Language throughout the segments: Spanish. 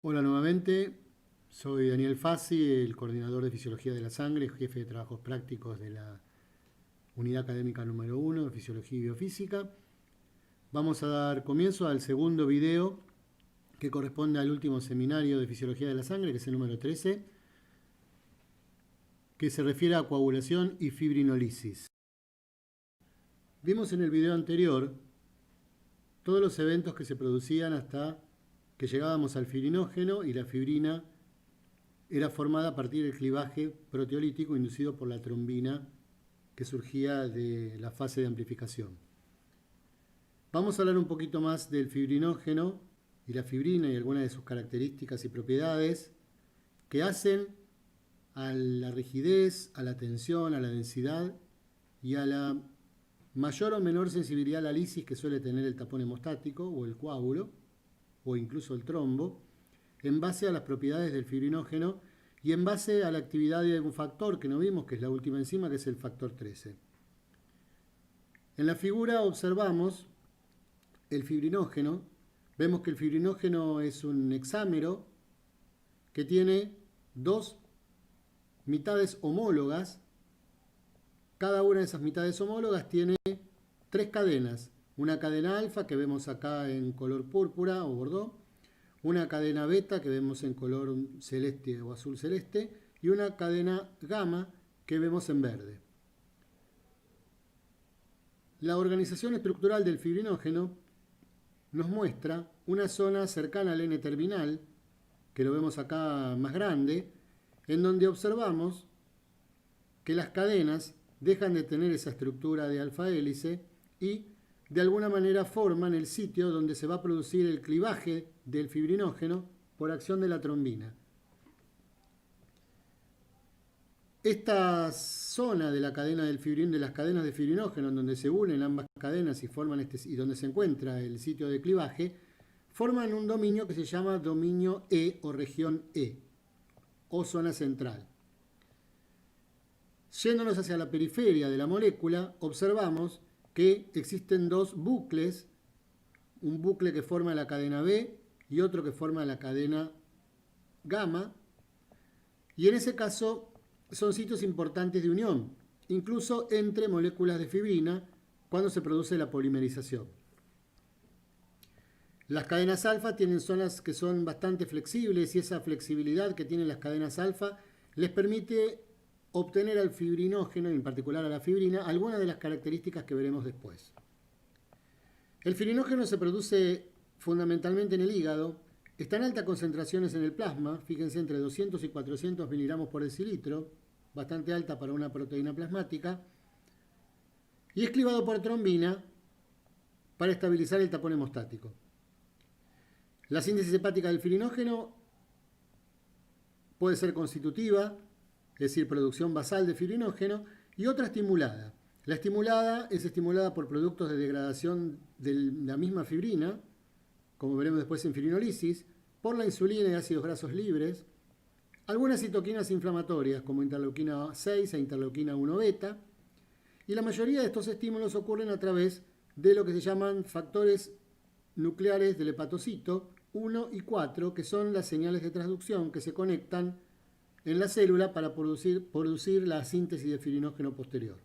Hola nuevamente, soy Daniel Fassi, el coordinador de Fisiología de la Sangre, jefe de trabajos prácticos de la Unidad Académica número 1 de Fisiología y Biofísica. Vamos a dar comienzo al segundo video que corresponde al último seminario de Fisiología de la Sangre, que es el número 13, que se refiere a coagulación y fibrinolisis. Vimos en el video anterior todos los eventos que se producían hasta que llegábamos al fibrinógeno y la fibrina era formada a partir del clivaje proteolítico inducido por la trombina que surgía de la fase de amplificación. Vamos a hablar un poquito más del fibrinógeno y la fibrina y algunas de sus características y propiedades que hacen a la rigidez, a la tensión, a la densidad y a la mayor o menor sensibilidad a la lisis que suele tener el tapón hemostático o el coágulo o incluso el trombo, en base a las propiedades del fibrinógeno y en base a la actividad de un factor que no vimos, que es la última enzima, que es el factor 13. En la figura observamos el fibrinógeno. Vemos que el fibrinógeno es un hexámero que tiene dos mitades homólogas. Cada una de esas mitades homólogas tiene tres cadenas. Una cadena alfa que vemos acá en color púrpura o bordó, una cadena beta que vemos en color celeste o azul celeste y una cadena gamma que vemos en verde. La organización estructural del fibrinógeno nos muestra una zona cercana al N-terminal, que lo vemos acá más grande, en donde observamos que las cadenas dejan de tener esa estructura de alfa hélice y de alguna manera forman el sitio donde se va a producir el clivaje del fibrinógeno por acción de la trombina. Esta zona de la cadena del de las cadenas de fibrinógeno, en donde se unen ambas cadenas y forman y donde se encuentra el sitio de clivaje, forman un dominio que se llama dominio E o región E o zona central. Yéndonos hacia la periferia de la molécula, observamos que existen dos bucles, un bucle que forma la cadena B y otro que forma la cadena gamma, y en ese caso son sitios importantes de unión, incluso entre moléculas de fibrina cuando se produce la polimerización. Las cadenas alfa tienen zonas que son bastante flexibles y esa flexibilidad que tienen las cadenas alfa les permite obtener al fibrinógeno, en particular a la fibrina, algunas de las características que veremos después. El fibrinógeno se produce fundamentalmente en el hígado, está en altas concentraciones en el plasma, fíjense entre 200 y 400 miligramos por decilitro, bastante alta para una proteína plasmática, y es clivado por trombina para estabilizar el tapón hemostático. La síntesis hepática del fibrinógeno puede ser constitutiva, es decir, producción basal de fibrinógeno, y otra estimulada. La estimulada es estimulada por productos de degradación de la misma fibrina, como veremos después en fibrinolisis, por la insulina y ácidos grasos libres, algunas citoquinas inflamatorias como interleuquina 6 e interleuquina 1 beta, y la mayoría de estos estímulos ocurren a través de lo que se llaman factores nucleares del hepatocito 1 y 4, que son las señales de transducción que se conectan en la célula para producir la síntesis de fibrinógeno posterior.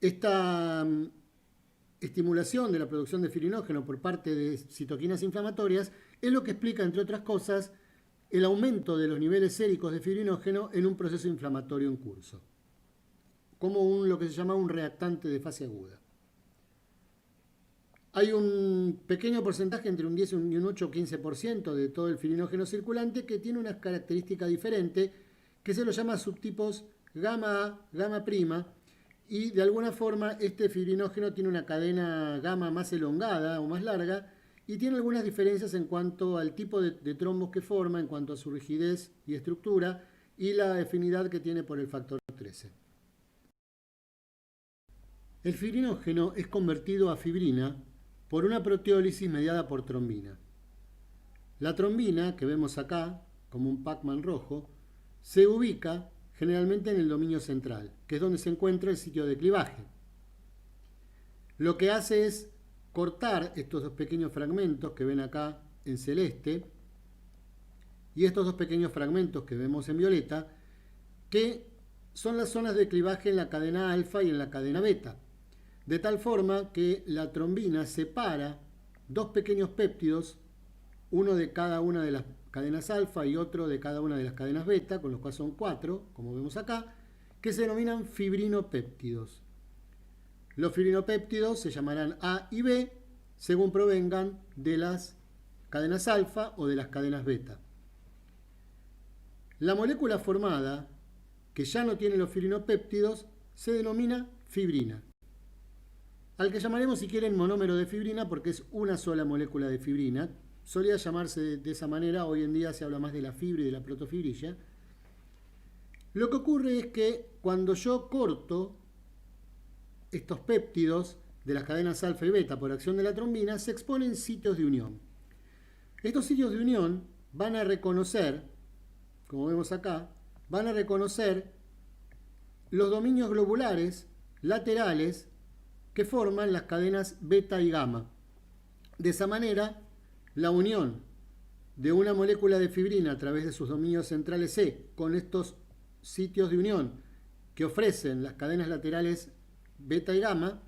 Esta estimulación de la producción de fibrinógeno por parte de citoquinas inflamatorias es lo que explica, entre otras cosas, el aumento de los niveles séricos de fibrinógeno en un proceso inflamatorio en curso, como lo que se llama un reactante de fase aguda. Hay un pequeño porcentaje, entre un 10 y un 8 o 15% de todo el fibrinógeno circulante que tiene una característica diferente que se lo llama subtipos gamma A, gamma prima, y de alguna forma este fibrinógeno tiene una cadena gamma más elongada o más larga y tiene algunas diferencias en cuanto al tipo de trombos que forma, en cuanto a su rigidez y estructura y la afinidad que tiene por el factor 13. El fibrinógeno es convertido a fibrina por una proteólisis mediada por trombina. La trombina, que vemos acá, como un Pac-Man rojo, se ubica generalmente en el dominio central, que es donde se encuentra el sitio de clivaje. Lo que hace es cortar estos dos pequeños fragmentos que ven acá en celeste, y estos dos pequeños fragmentos que vemos en violeta, que son las zonas de clivaje en la cadena alfa y en la cadena beta, de tal forma que la trombina separa dos pequeños péptidos, uno de cada una de las cadenas alfa y otro de cada una de las cadenas beta, con los cuales son 4, como vemos acá, que se denominan fibrinopéptidos. Los fibrinopéptidos se llamarán A y B según provengan de las cadenas alfa o de las cadenas beta. La molécula formada, que ya no tiene los fibrinopéptidos, se denomina fibrina, al que llamaremos, si quieren, monómero de fibrina, porque es una sola molécula de fibrina. Solía llamarse de esa manera, hoy en día se habla más de la fibra y de la protofibrilla. Lo que ocurre es que cuando yo corto estos péptidos de las cadenas alfa y beta por acción de la trombina, se exponen sitios de unión. Estos sitios de unión van a reconocer, como vemos acá, van a reconocer los dominios globulares laterales que forman las cadenas beta y gamma. De esa manera, la unión de una molécula de fibrina a través de sus dominios centrales C con estos sitios de unión que ofrecen las cadenas laterales beta y gamma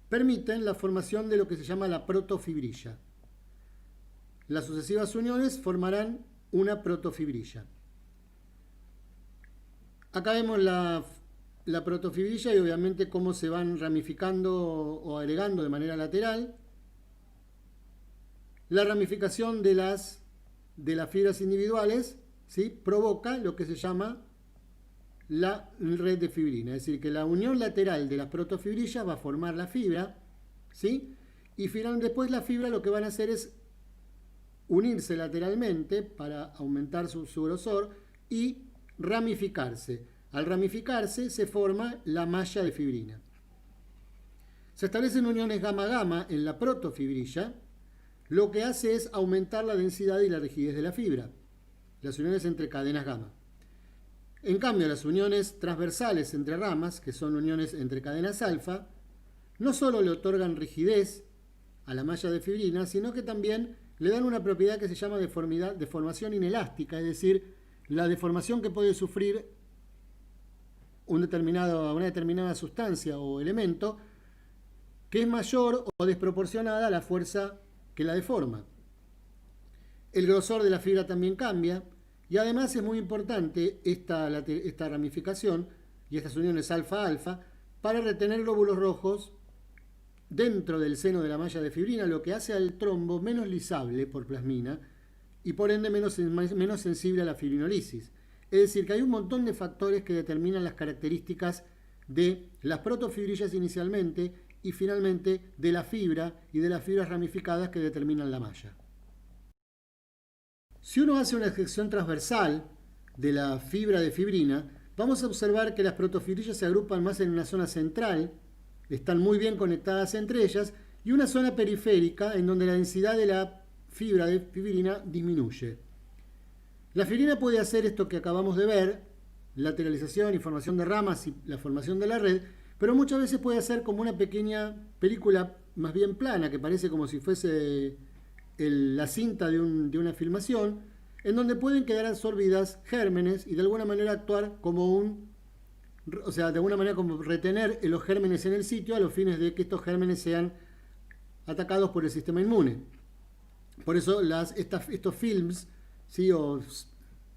permiten la formación de lo que se llama la protofibrilla. Las sucesivas uniones formarán una protofibrilla. Acá vemos la protofibrilla y obviamente cómo se van ramificando o agregando de manera lateral. La ramificación de las fibras individuales, ¿sí?, provoca lo que se llama la red de fibrina. Es decir, que la unión lateral de las protofibrillas va a formar la fibra, ¿sí?, y después la fibra lo que van a hacer es unirse lateralmente para aumentar su grosor y ramificarse. Al ramificarse se forma la malla de fibrina. Se establecen uniones gamma-gamma en la protofibrilla, lo que hace es aumentar la densidad y la rigidez de la fibra, las uniones entre cadenas gamma. En cambio, las uniones transversales entre ramas, que son uniones entre cadenas alfa, no solo le otorgan rigidez a la malla de fibrina, sino que también le dan una propiedad que se llama deformación inelástica, es decir, la deformación que puede sufrir una determinada sustancia o elemento que es mayor o desproporcionada a la fuerza que la deforma. El grosor de la fibra también cambia y además es muy importante esta ramificación y estas uniones alfa-alfa para retener glóbulos rojos dentro del seno de la malla de fibrina, lo que hace al trombo menos lisable por plasmina y por ende menos sensible a la fibrinolisis. Es decir, que hay un montón de factores que determinan las características de las protofibrillas inicialmente y finalmente de la fibra y de las fibras ramificadas que determinan la malla. Si uno hace una sección transversal de la fibra de fibrina, vamos a observar que las protofibrillas se agrupan más en una zona central, están muy bien conectadas entre ellas, y una zona periférica en donde la densidad de la fibra de fibrina disminuye. La fibrina puede hacer esto que acabamos de ver, lateralización y formación de ramas y la formación de la red, pero muchas veces puede hacer como una pequeña película más bien plana, que parece como si fuese la cinta de una filmación, en donde pueden quedar absorbidas gérmenes y de alguna manera actuar como de alguna manera como retener los gérmenes en el sitio a los fines de que estos gérmenes sean atacados por el sistema inmune. Por eso estos films, ¿sí?, o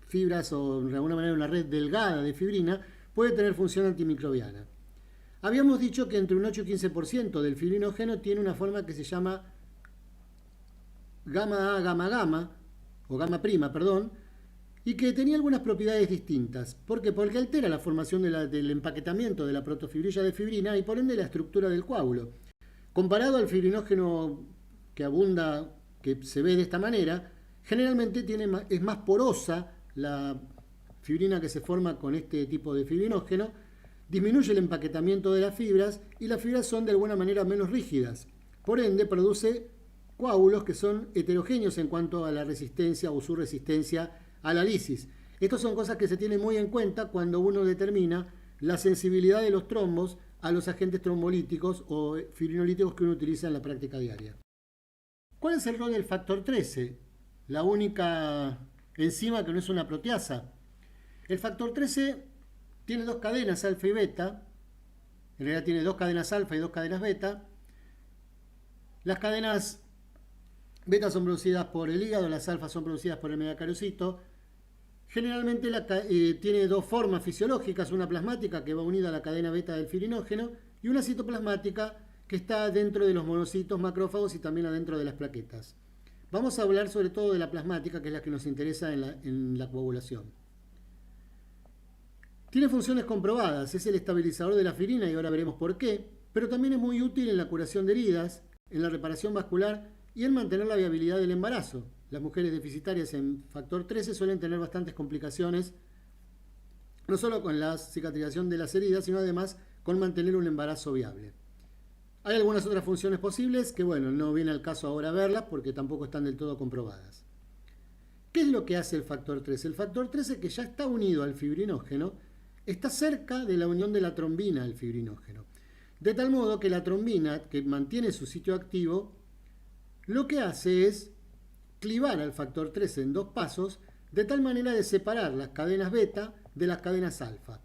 fibras o de alguna manera una red delgada de fibrina puede tener función antimicrobiana. Habíamos dicho que entre un 8 y 15% del fibrinógeno tiene una forma que se llama gamma A, gamma gamma, o gamma prima, perdón, y que tenía algunas propiedades distintas. ¿Por qué? Porque altera la formación del empaquetamiento de la protofibrilla de fibrina y por ende la estructura del coágulo. Comparado al fibrinógeno que abunda, que se ve de esta manera, generalmente es más porosa la fibrina que se forma con este tipo de fibrinógeno, disminuye el empaquetamiento de las fibras y las fibras son de alguna manera menos rígidas. Por ende, produce coágulos que son heterogéneos en cuanto a la resistencia o su resistencia a la lisis. Estas son cosas que se tienen muy en cuenta cuando uno determina la sensibilidad de los trombos a los agentes trombolíticos o fibrinolíticos que uno utiliza en la práctica diaria. ¿Cuál es el rol del factor 13? La única enzima que no es una proteasa. El factor 13 tiene dos cadenas, alfa y beta. En realidad tiene dos cadenas alfa y dos cadenas beta. Las cadenas beta son producidas por el hígado, las alfas son producidas por el megacariocito. Generalmente tiene dos formas fisiológicas, una plasmática que va unida a la cadena beta del fibrinógeno y una citoplasmática que está dentro de los monocitos macrófagos y también adentro de las plaquetas. Vamos a hablar sobre todo de la plasmática, que es la que nos interesa en la coagulación. Tiene funciones comprobadas, es el estabilizador de la fibrina y ahora veremos por qué, pero también es muy útil en la curación de heridas, en la reparación vascular y en mantener la viabilidad del embarazo. Las mujeres deficitarias en factor 13 suelen tener bastantes complicaciones, no solo con la cicatrización de las heridas, sino además con mantener un embarazo viable. Hay algunas otras funciones posibles que, bueno, no viene al caso ahora verlas porque tampoco están del todo comprobadas. ¿Qué es lo que hace el factor 13? El factor 13, que ya está unido al fibrinógeno, está cerca de la unión de la trombina al fibrinógeno. De tal modo que la trombina, que mantiene su sitio activo, lo que hace es clivar al factor 13 en dos pasos, de tal manera de separar las cadenas beta de las cadenas alfa.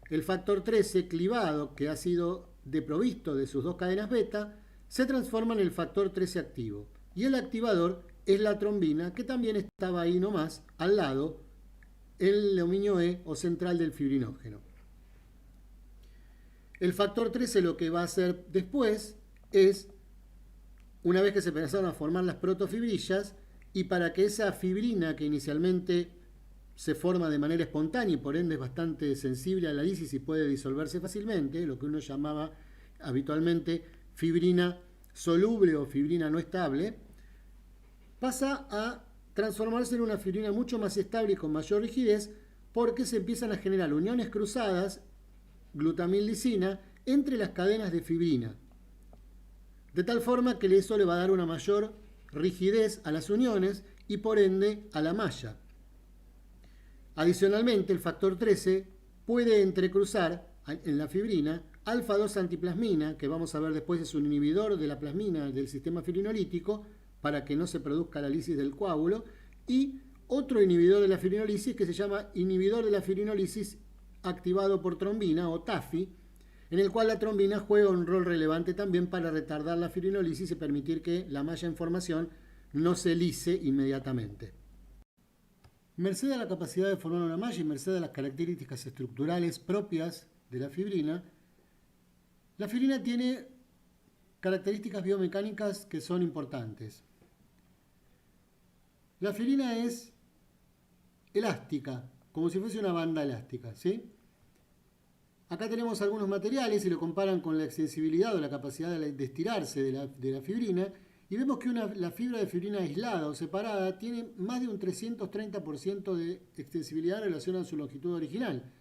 El factor 13 clivado, que ha sido deprovisto de sus dos cadenas beta, se transforma en el factor 13 activo. Y el activador es la trombina, que también estaba ahí nomás, al lado, el dominio E o central del fibrinógeno. El factor 13 lo que va a hacer después es, una vez que se empezaron a formar las protofibrillas, y para que esa fibrina que inicialmente se forma de manera espontánea y por ende es bastante sensible a la lisis y puede disolverse fácilmente, lo que uno llamaba habitualmente fibrina soluble o fibrina no estable, pasa a transformarse en una fibrina mucho más estable y con mayor rigidez porque se empiezan a generar uniones cruzadas, glutamil-lisina, entre las cadenas de fibrina. De tal forma que eso le va a dar una mayor rigidez a las uniones y por ende a la malla. Adicionalmente, el factor 13 puede entrecruzar en la fibrina alfa-2 antiplasmina, que vamos a ver después es un inhibidor de la plasmina del sistema fibrinolítico para que no se produzca la lisis del coágulo, y otro inhibidor de la fibrinolisis que se llama inhibidor de la fibrinolisis activado por trombina o TAFI, en el cual la trombina juega un rol relevante también para retardar la fibrinolisis y permitir que la malla en formación no se lise inmediatamente. Merced a la capacidad de formar una malla y merced a las características estructurales propias de la fibrina tiene características biomecánicas que son importantes. La fibrina es elástica, como si fuese una banda elástica, ¿sí? Acá tenemos algunos materiales y lo comparan con la extensibilidad o la capacidad de estirarse de la fibrina y vemos que la fibra de fibrina aislada o separada tiene más de un 330% de extensibilidad en relación a su longitud original.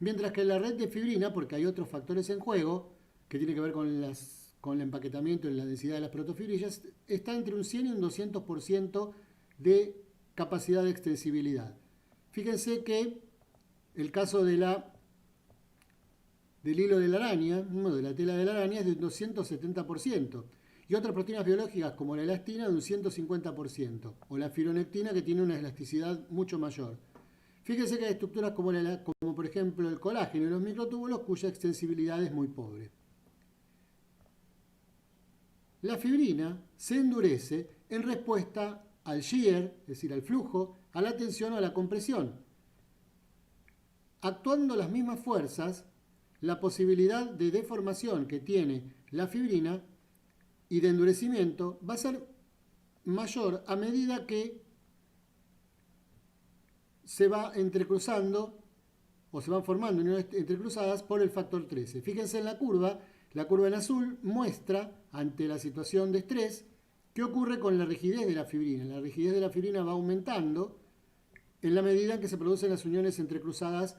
Mientras que la red de fibrina, porque hay otros factores en juego, que tiene que ver con el empaquetamiento y la densidad de las protofibrillas, está entre un 100 y un 200% de capacidad de extensibilidad. Fíjense que el caso del hilo de la araña, de la tela de la araña, es de un 270%. Y otras proteínas biológicas como la elastina de un 150%. O la fibronectina que tiene una elasticidad mucho mayor. Fíjense que hay estructuras como por ejemplo el colágeno y los microtúbulos cuya extensibilidad es muy pobre. La fibrina se endurece en respuesta al shear, es decir, al flujo, a la tensión o a la compresión. Actuando las mismas fuerzas, la posibilidad de deformación que tiene la fibrina y de endurecimiento va a ser mayor a medida que se va entrecruzando o se van formando uniones entrecruzadas por el factor 13. Fíjense en la curva en azul muestra, ante la situación de estrés, qué ocurre con la rigidez de la fibrina. La rigidez de la fibrina va aumentando en la medida en que se producen las uniones entrecruzadas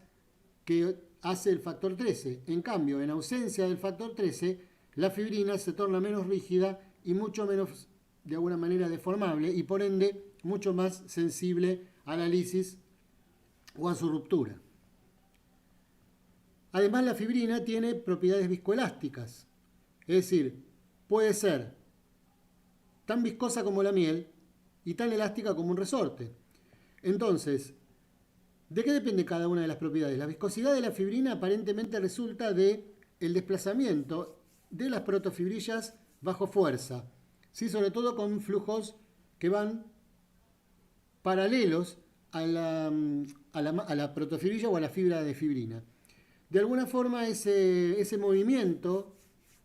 que hace el factor 13. En cambio, en ausencia del factor 13, la fibrina se torna menos rígida y mucho menos, de alguna manera, deformable y por ende mucho más sensible a la lisis o a su ruptura. Además, la fibrina tiene propiedades viscoelásticas, es decir, puede ser tan viscosa como la miel y tan elástica como un resorte. Entonces, ¿de qué depende cada una de las propiedades? La viscosidad de la fibrina aparentemente resulta del desplazamiento de las protofibrillas bajo fuerza, ¿sí? Sobre todo con flujos que van paralelos a la protofibrilla o a la fibra de fibrina. De alguna forma ese movimiento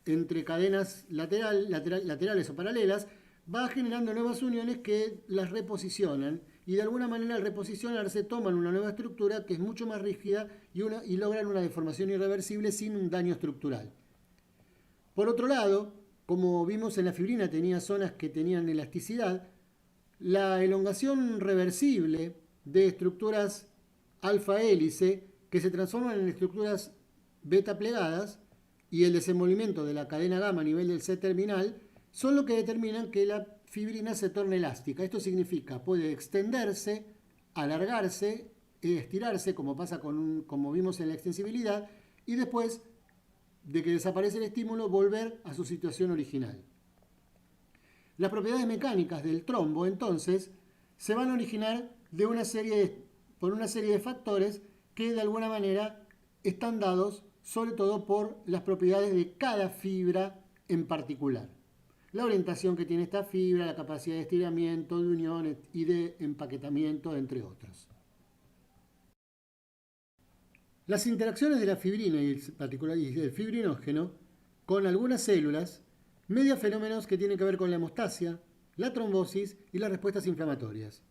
entre cadenas laterales o paralelas va generando nuevas uniones que las reposicionan y de alguna manera al reposicionarse toman una nueva estructura que es mucho más rígida y logran una deformación irreversible sin un daño estructural. Por otro lado, como vimos en la fibrina tenía zonas que tenían elasticidad, la elongación reversible de estructuras alfa hélice que se transforman en estructuras beta plegadas y el desenvolvimiento de la cadena gamma a nivel del C terminal son lo que determinan que la fibrina se torne elástica. Esto significa, puede extenderse, alargarse, estirarse, como pasa como vimos en la extensibilidad, y después de que desaparece el estímulo, volver a su situación original. Las propiedades mecánicas del trombo, entonces, se van a originar por una serie de factores que de alguna manera están dados sobre todo por las propiedades de cada fibra en particular. La orientación que tiene esta fibra, la capacidad de estiramiento, de unión y de empaquetamiento, entre otros. Las interacciones de la fibrina y del fibrinógeno con algunas células media fenómenos que tienen que ver con la hemostasia, la trombosis y las respuestas inflamatorias.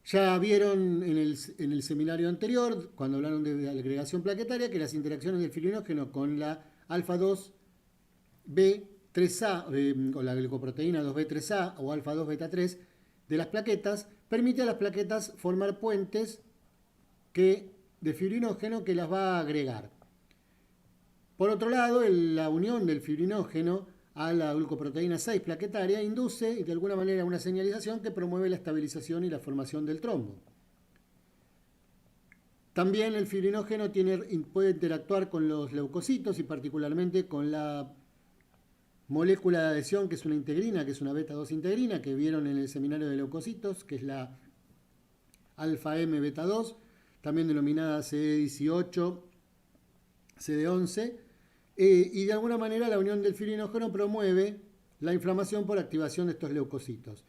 Ya vieron en el seminario anterior, cuando hablaron de la agregación plaquetaria, que las interacciones del fibrinógeno con la alfa-2b3a o la glicoproteína 2b3a o alfa-2 beta-3 de las plaquetas permite a las plaquetas formar puentes de fibrinógeno que las va a agregar. Por otro lado, la unión del fibrinógeno a la glucoproteína 6 plaquetaria induce de alguna manera una señalización que promueve la estabilización y la formación del trombo. También el fibrinógeno puede interactuar con los leucocitos y particularmente con la molécula de adhesión que es una integrina, que es una beta-2 integrina, que vieron en el seminario de leucocitos, que es la alfa-M beta-2, también denominada CD18, CD11, y de alguna manera la unión del fibrinógeno promueve la inflamación por activación de estos leucocitos.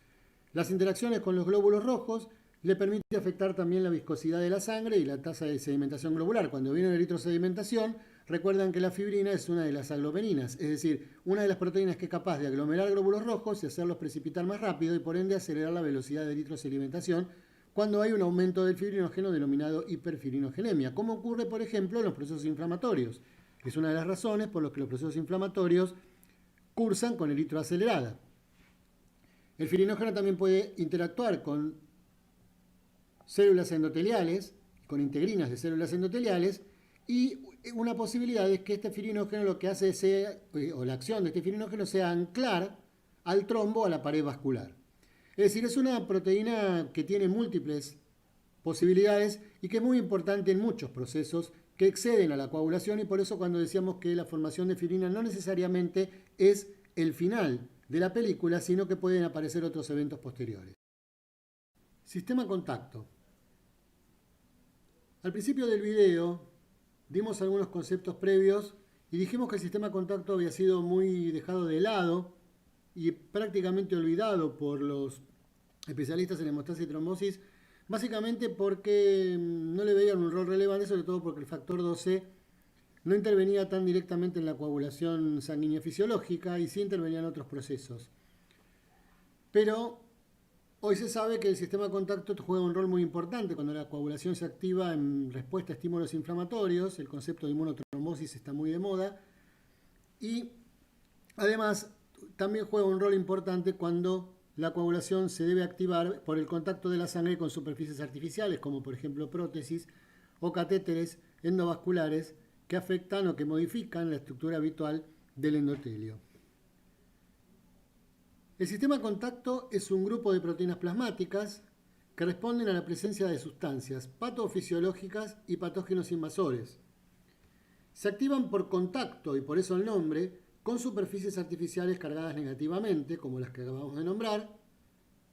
Las interacciones con los glóbulos rojos le permiten afectar también la viscosidad de la sangre y la tasa de sedimentación globular. Cuando viene la eritrosedimentación, recuerdan que la fibrina es una de las aglomerinas, es decir, una de las proteínas que es capaz de aglomerar glóbulos rojos y hacerlos precipitar más rápido y por ende acelerar la velocidad de eritrosedimentación cuando hay un aumento del fibrinógeno denominado hiperfibrinogenemia, como ocurre, por ejemplo, en los procesos inflamatorios. Es una de las razones por las que los procesos inflamatorios cursan con eritroacelerada. El fibrinógeno también puede interactuar con células endoteliales, con integrinas de células endoteliales, y una posibilidad es que este fibrinógeno lo que hace o la acción de este fibrinógeno sea anclar al trombo a la pared vascular. Es decir, es una proteína que tiene múltiples posibilidades y que es muy importante en muchos procesos que exceden a la coagulación y por eso cuando decíamos que la formación de fibrina no necesariamente es el final de la película, sino que pueden aparecer otros eventos posteriores. Sistema contacto. Al principio del video dimos algunos conceptos previos y dijimos que el sistema contacto había sido muy dejado de lado y prácticamente olvidado por los especialistas en hemostasia y trombosis, básicamente porque no le veían un rol relevante, sobre todo porque el factor 2C no intervenía tan directamente en la coagulación sanguínea fisiológica y sí intervenía en otros procesos. Pero hoy se sabe que el sistema de contacto juega un rol muy importante cuando la coagulación se activa en respuesta a estímulos inflamatorios. El concepto de inmunotrombosis está muy de moda y además también juega un rol importante cuando la coagulación se debe activar por el contacto de la sangre con superficies artificiales, como por ejemplo prótesis o catéteres endovasculares que afectan o que modifican la estructura habitual del endotelio. El sistema de contacto es un grupo de proteínas plasmáticas que responden a la presencia de sustancias patofisiológicas y patógenos invasores. Se activan por contacto, y por eso el nombre, con superficies artificiales cargadas negativamente, como las que acabamos de nombrar,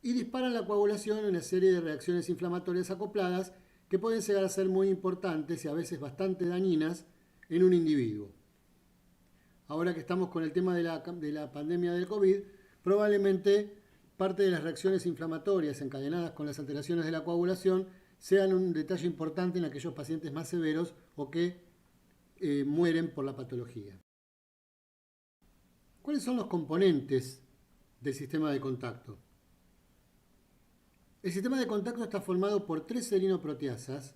y disparan la coagulación en una serie de reacciones inflamatorias acopladas que pueden llegar a ser muy importantes y a veces bastante dañinas en un individuo. Ahora que estamos con el tema de la pandemia del COVID, probablemente parte de las reacciones inflamatorias encadenadas con las alteraciones de la coagulación sean un detalle importante en aquellos pacientes más severos o que mueren por la patología. ¿Cuáles son los componentes del sistema de contacto? El sistema de contacto está formado por 3 serinoproteasas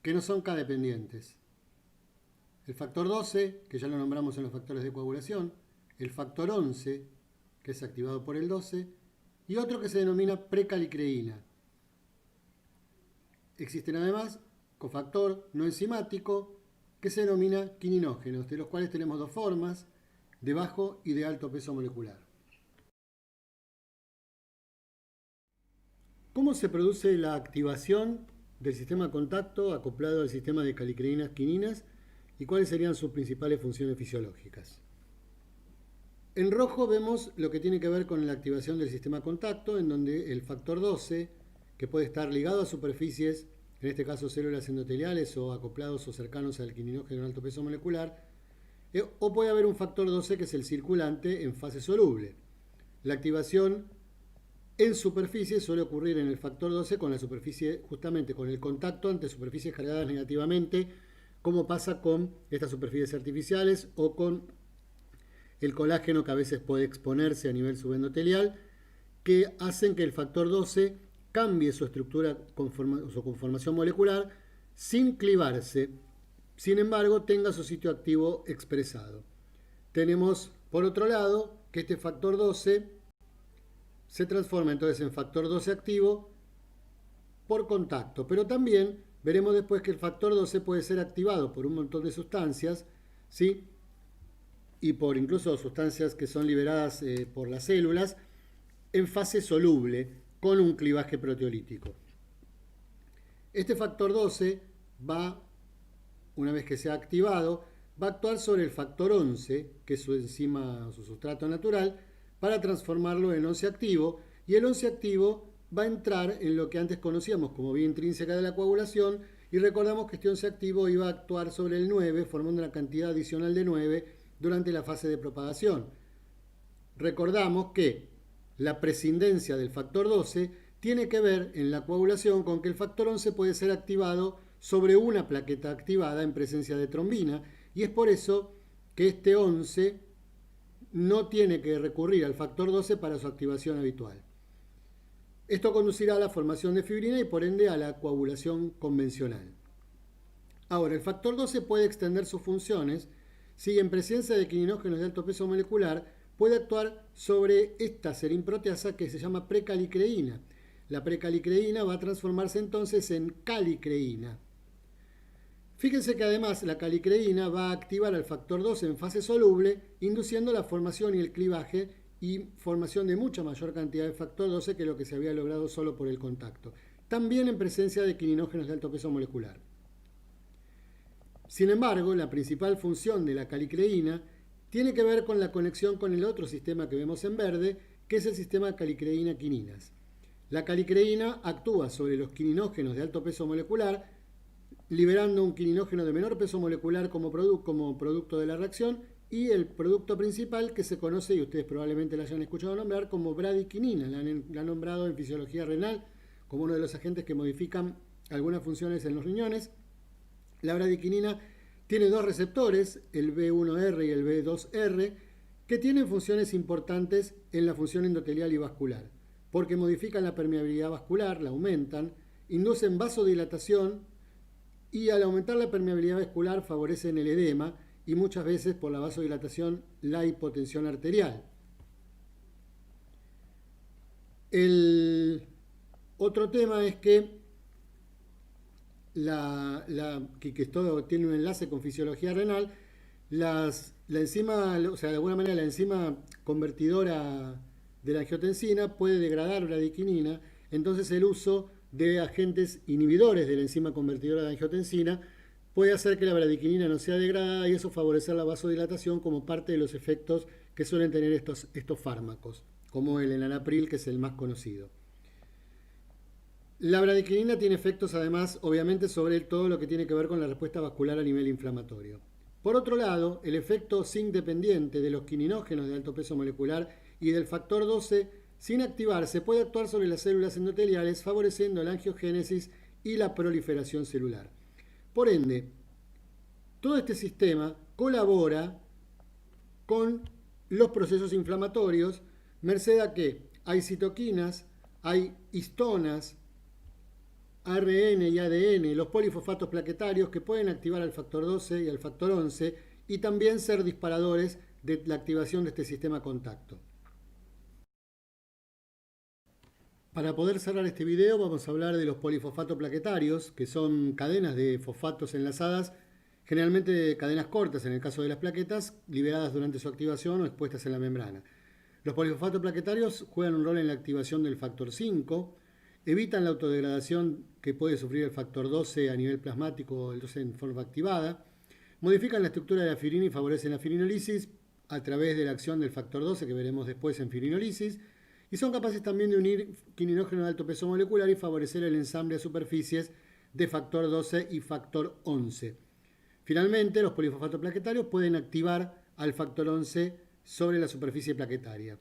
que no son K-dependientes. El factor 12, que ya lo nombramos en los factores de coagulación, el factor 11, que es activado por el 12, y otro que se denomina precalicreína. Existen además cofactor no enzimático, que se denomina quininógenos, de los cuales tenemos 2 formas, de bajo y de alto peso molecular. ¿Cómo se produce la activación del sistema de contacto acoplado al sistema de calicreínas quininas y cuáles serían sus principales funciones fisiológicas? En rojo vemos lo que tiene que ver con la activación del sistema de contacto, en donde el factor 12, que puede estar ligado a superficies, en este caso células endoteliales o acoplados o cercanos al quininógeno en alto peso molecular, o puede haber un factor 12 que es el circulante en fase soluble. La activación en superficie suele ocurrir en el factor 12 con la superficie, justamente con el contacto ante superficies cargadas negativamente, como pasa con estas superficies artificiales o con el colágeno que a veces puede exponerse a nivel subendotelial, que hacen que el factor 12 cambie su estructura, su conformación molecular sin clivarse. Sin embargo, tenga su sitio activo expresado. Tenemos, por otro lado, que este factor 12 se transforma entonces en factor 12 activo por contacto, pero también veremos después que el factor 12 puede ser activado por un montón de sustancias, ¿sí? Y por incluso sustancias que son liberadas por las células en fase soluble con un clivaje proteolítico. Este factor 12 va, una vez que sea activado, va a actuar sobre el factor 11, que es su enzima, su sustrato natural, para transformarlo en 11 activo, y el 11 activo va a entrar en lo que antes conocíamos como vía intrínseca de la coagulación, y recordamos que este 11 activo iba a actuar sobre el 9, formando una cantidad adicional de 9 durante la fase de propagación. Recordamos que la prescindencia del factor 12 tiene que ver en la coagulación con que el factor 11 puede ser activado sobre una plaqueta activada en presencia de trombina, y es por eso que este 11 no tiene que recurrir al factor 12 para su activación habitual. Esto conducirá a la formación de fibrina y por ende a la coagulación convencional. Ahora, el factor 12 puede extender sus funciones si en presencia de quininógenos de alto peso molecular puede actuar sobre esta serinproteasa que se llama precalicreína. La precalicreína va a transformarse entonces en calicreína. Fíjense que además la calicreína va a activar al factor 12 en fase soluble, induciendo la formación y el clivaje y formación de mucha mayor cantidad de factor 12 que lo que se había logrado solo por el contacto. También en presencia de quininógenos de alto peso molecular. Sin embargo, la principal función de la calicreína tiene que ver con la conexión con el otro sistema que vemos en verde, que es el sistema calicreína-quininas. La calicreína actúa sobre los quininógenos de alto peso molecular, liberando un quininógeno de menor peso molecular como producto de la reacción, y el producto principal que se conoce, y ustedes probablemente la hayan escuchado nombrar, como bradiquinina. La han nombrado en fisiología renal como uno de los agentes que modifican algunas funciones en los riñones. La bradiquinina tiene 2 receptores, el B1R y el B2R, que tienen funciones importantes en la función endotelial y vascular, porque modifican la permeabilidad vascular, la aumentan, inducen vasodilatación y al aumentar la permeabilidad vascular favorecen el edema y muchas veces por la vasodilatación la hipotensión arterial. El otro tema es que que esto tiene un enlace con fisiología renal, la enzima, o sea, de alguna manera la enzima convertidora de la angiotensina puede degradar bradiquinina, entonces el uso de agentes inhibidores de la enzima convertidora de angiotensina puede hacer que la bradiquinina no sea degradada y eso favorecer la vasodilatación como parte de los efectos que suelen tener estos fármacos, como el enalapril, que es el más conocido. La bradiquinina tiene efectos además, obviamente, sobre todo lo que tiene que ver con la respuesta vascular a nivel inflamatorio. Por otro lado, el efecto zinc dependiente de los quininógenos de alto peso molecular y del factor 12, sin activarse, puede actuar sobre las células endoteliales, favoreciendo la angiogénesis y la proliferación celular. Por ende, todo este sistema colabora con los procesos inflamatorios, merced a que hay citoquinas, hay histonas, ARN y ADN, los polifosfatos plaquetarios que pueden activar al factor 12 y al factor 11 y también ser disparadores de la activación de este sistema contacto. Para poder cerrar este video vamos a hablar de los polifosfatos plaquetarios, que son cadenas de fosfatos enlazadas, generalmente cadenas cortas en el caso de las plaquetas, liberadas durante su activación o expuestas en la membrana. Los polifosfatos plaquetarios juegan un rol en la activación del factor 5, evitan la autodegradación que puede sufrir el factor 12 a nivel plasmático, el 12 en forma activada, modifican la estructura de la fibrilina y favorecen la fibrinolisis a través de la acción del factor 12 que veremos después en fibrinolisis, y son capaces también de unir quininógeno de alto peso molecular y favorecer el ensamble a superficies de factor 12 y factor 11. Finalmente, los polifosfatos plaquetarios pueden activar al factor 11 sobre la superficie plaquetaria.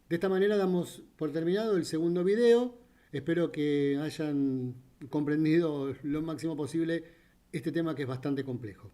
De esta manera damos por terminado el segundo video. Espero que hayan comprendido lo máximo posible este tema que es bastante complejo.